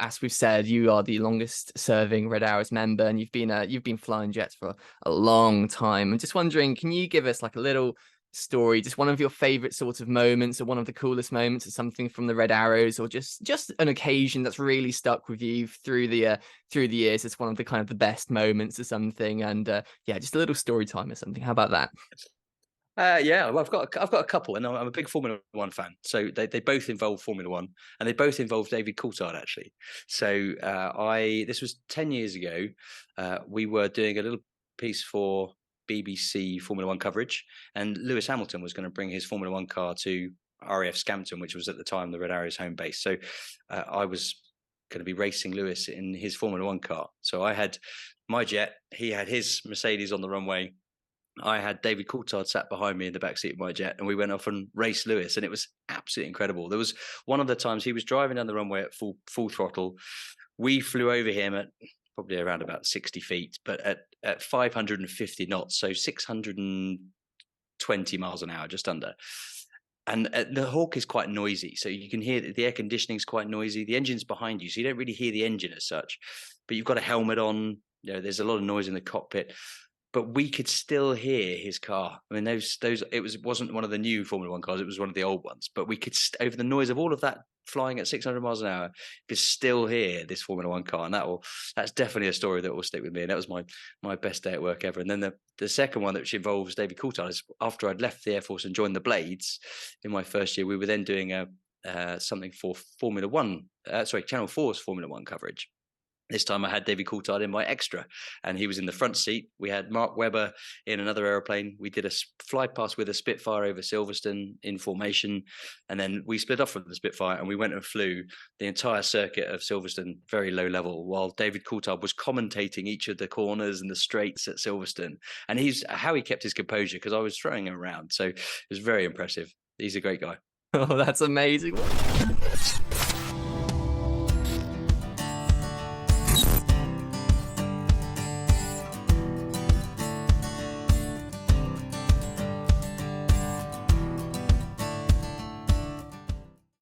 as we've said, you are the longest serving Red Arrows member, and you've been flying jets for a long time. I'm just wondering, can you give us like a little story, just one of your favorite sorts of moments, or one of the coolest moments, or something from the Red Arrows, or just an occasion that's really stuck with you through the years? It's one of the kind of the best moments or something, and yeah, just a little story time or something. How about that? Yeah, well, I've got a couple, and I'm a big Formula One fan. So they both involve Formula One, and they both involve David Coulthard actually. So this was 10 years ago. We were doing a little piece for BBC Formula One coverage, and Lewis Hamilton was going to bring his Formula One car to RAF Scampton, which was at the time the Red Arrows home base. So I was going to be racing Lewis in his Formula One car. So I had my jet, he had his Mercedes on the runway. I had David Coulthard sat behind me in the backseat of my jet, and we went off and raced Lewis, and it was absolutely incredible. There was one of the times he was driving down the runway at full throttle. We flew over him at probably around about 60 feet, but at 550 knots, so 620 miles an hour, just under. And the Hawk is quite noisy, so you can hear the air conditioning is quite noisy. The engine's behind you, so you don't really hear the engine as such. But you've got a helmet on. You know, there's a lot of noise in the cockpit. But we could still hear his car. I mean, wasn't one of the new Formula One cars; it was one of the old ones. But we could, over the noise of all of that flying at 600 miles an hour, you could still hear this Formula One car, and that's definitely a story that will stick with me. And that was my best day at work ever. And then the second one, which involves David Coulthard, is after I'd left the Air Force and joined the Blades in my first year. We were then doing something for Channel 4's Formula One coverage. This time I had David Coulthard in my extra, and he was in the front seat. We had Mark Webber in another aeroplane. We did a fly past with a Spitfire over Silverstone in formation, and then we split off from the Spitfire and we went and flew the entire circuit of Silverstone, very low level, while David Coulthard was commentating each of the corners and the straights at Silverstone. And how he kept his composure, because I was throwing him around. So it was very impressive. He's a great guy. Oh, that's amazing.